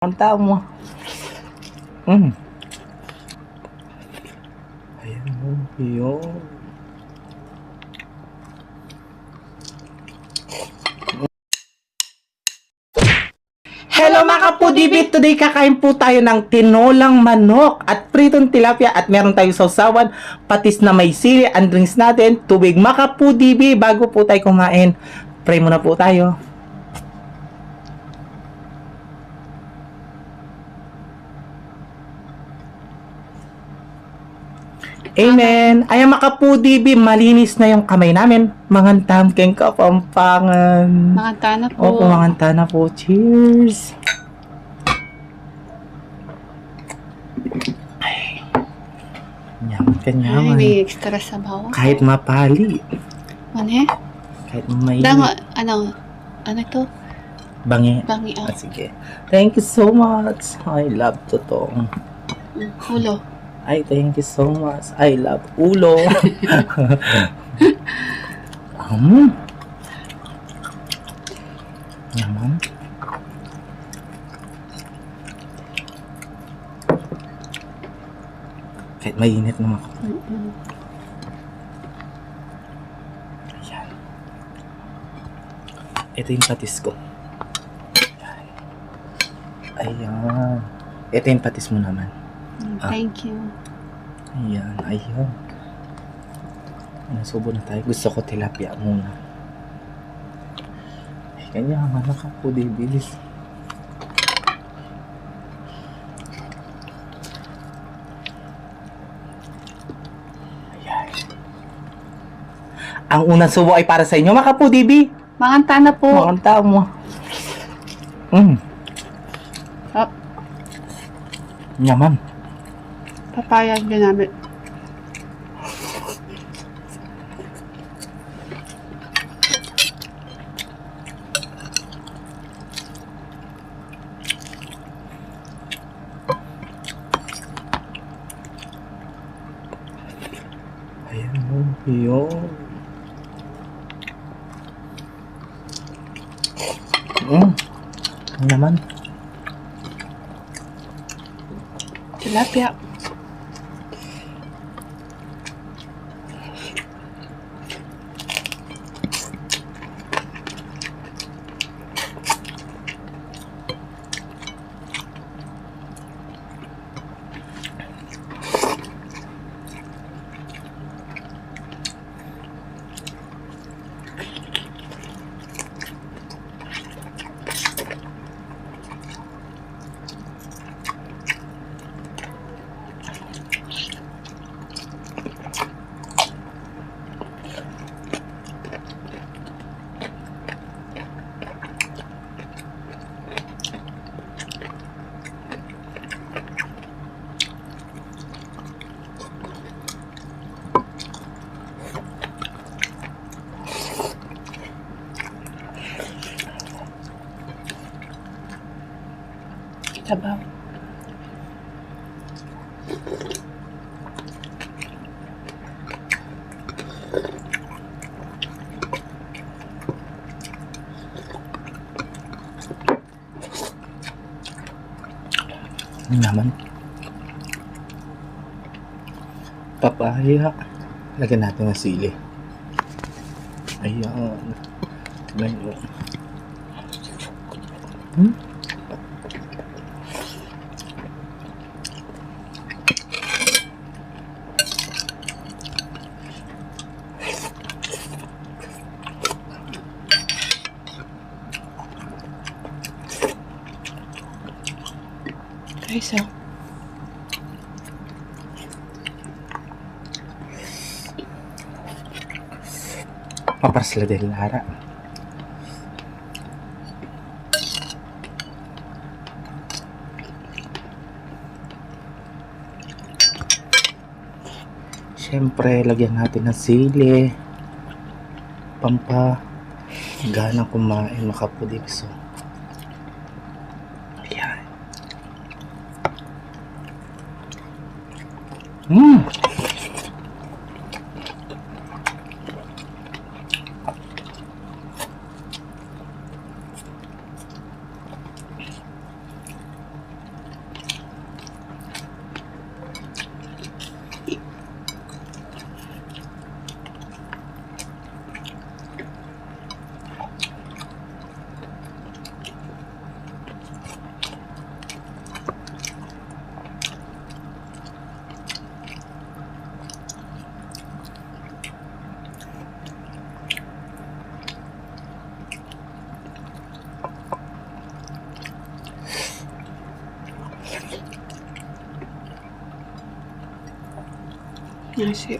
Ang tao mo. Mm. Ayan mo. Yun. Hello mga kapudibit! Today kakain po tayo ng tinolang manok at pritong tilapia at meron tayong sausawan, patis na may sili, and drinks natin, tubig. Mga kapudibi, bago po tayo kumain, pray muna po tayo. Amen. Ay, mga kapudibi, malinis na yung kamay namin. Mangantam keng kapampangan. Manganta na po. Opo, manganta na po. Cheers! Ay, nyaman ka Ay, nyaman. may extra sabaw. Kahit mapali. Ano eh? Kahit may Dango, ano to? bangi. Bangi Ah, sige. Thank you so much. I love to. Ulo. Ay, thank you so much. I love ulo. Yaman. Kahit mainit naman ako. Ayan. Ito yung patis ko. Ayan. Ito yung patis mo naman. Thank you. Ayan, ayan. Nasubo na tayo. Gusto ko tilapia muna. Ay, kanya, mana ka po, bilis. Ayan. Ang unang subo ay para sa inyo, mga kapudibi. Manganta na po. Makanta mo. Oh, Yaman. papayag ginamit. Ayan mo, yun. Yaman. Tilapia. Sabaw. Naman. Papaya. Lagyan natin ng sili. Ayan. Ganyan. Guys, Paparsla del Lara. Siyempre, lagyan natin ng sili. Pampagana kumain, makapudip. So, ayan. Nasi.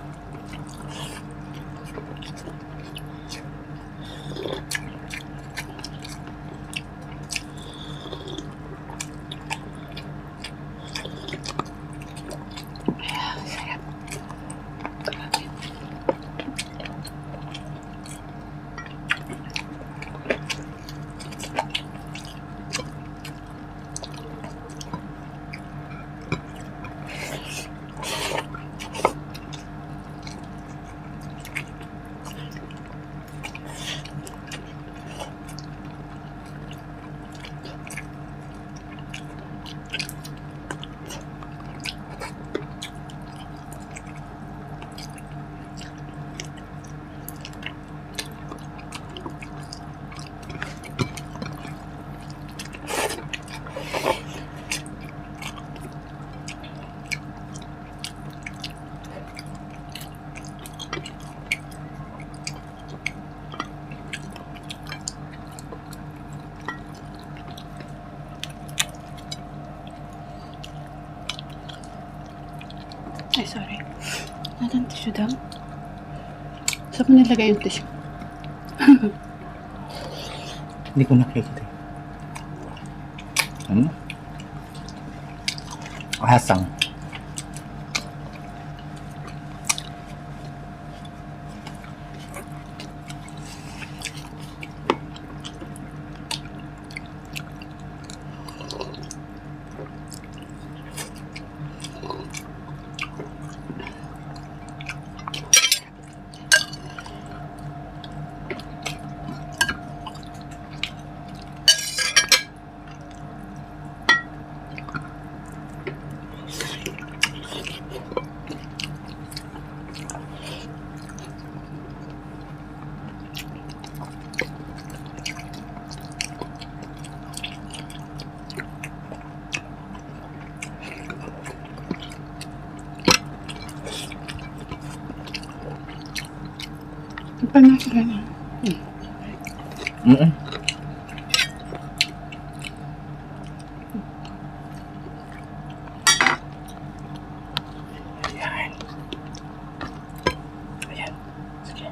Ay, sorry. Nalang tissue daw? Saan mo nilagay yung tissue? Hindi ko nakikita. Ano? Hasang. Paano sila na? Mm-mm. Ayan. Ayan. Sige.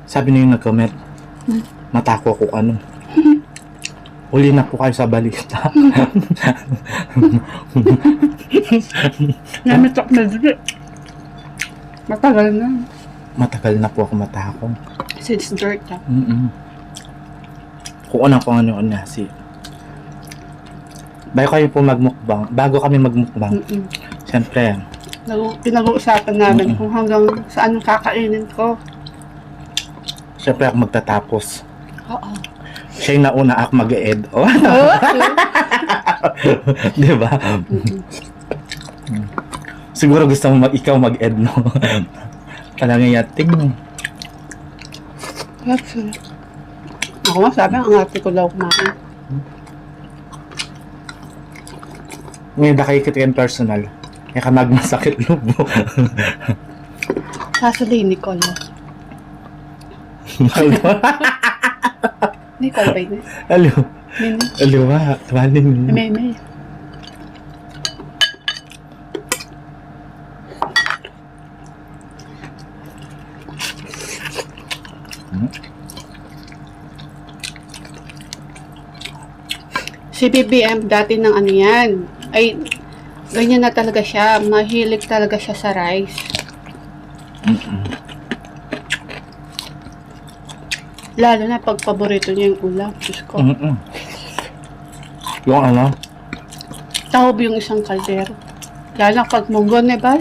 Sabi na yung nag-comment, matako ako ano. Uli na po kayo sa balita. Namitok na dito. Matagal na. Matagal na po ako matakong. Since dirt ah. Kung ano na si. Bago kami magmukbang, siyempre, Pinag-uusapan namin kung hanggang saan kakainin ko. siyempre ako magtatapos. Oo. Siya yung nauna, ako mag-e-ed. Oh. Di ba? Siguro gusto mo ikaw mag-ed, no? Palangayating, no? Absolutely. Ako nga sabi, ang ate ko daw kumain. Ngayon, nakikita yung personal. Kaya ka magmasakit loob mo. Sasabihin ni Nicole. Nicole ba yun? Alo. Mimi. Aliwa. Tuwalin mo. Meme. Si BBM dati ng ano yan, ay ganyan na talaga siya, mahilig talaga siya sa rice. Lalo na pag paborito niya yung ulam, Diyos ko. Yung ano? Taob yung isang kaldero. Lalo na pag munggo, ba?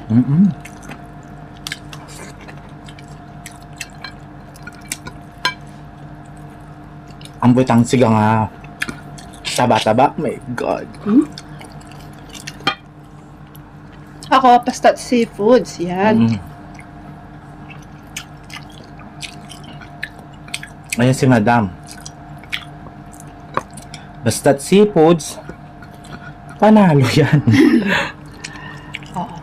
Ang butang siga nga. Taba-taba. My God. Ako, pasta't seafoods. Yan. Ayan si Madam. Basta't seafoods, panalo yan. Oo.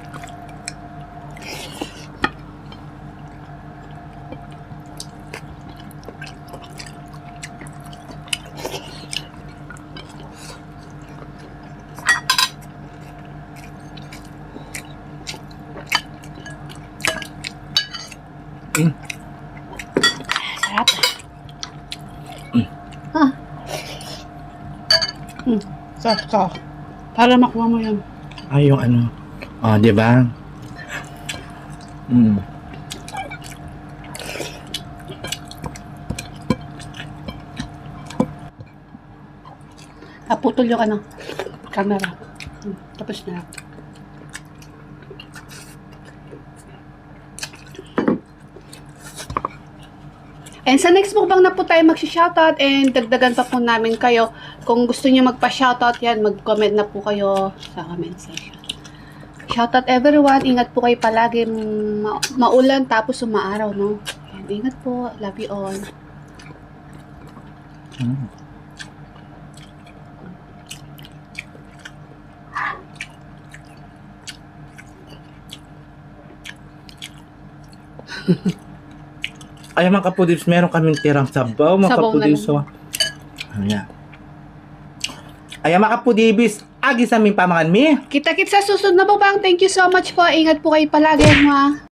Sarap. Ah. So. Para makuha mo yan. Ay, yung ano. Oh, di ba? Naputol yung ano, camera. Tapos na. And sa next mukbang na po tayo mag-shoutout and dagdagan pa po namin kayo. Kung gusto niyo magpa-shoutout yan, mag-comment na po kayo sa comment section. Shoutout everyone. Ingat po kayo palagi. Maulan tapos umaaraw, no? And ingat po. Love you all. Ay, mga kapudibs, meron kaming tirang sabaw, mga Sabaw na kapudibs. lang. Ayan. Ay, mga kapudibs, agi sa aming pamangan mi. Kita-kits sa susunod na bubang. Thank you so much po. Ingat po kayo palagi, mga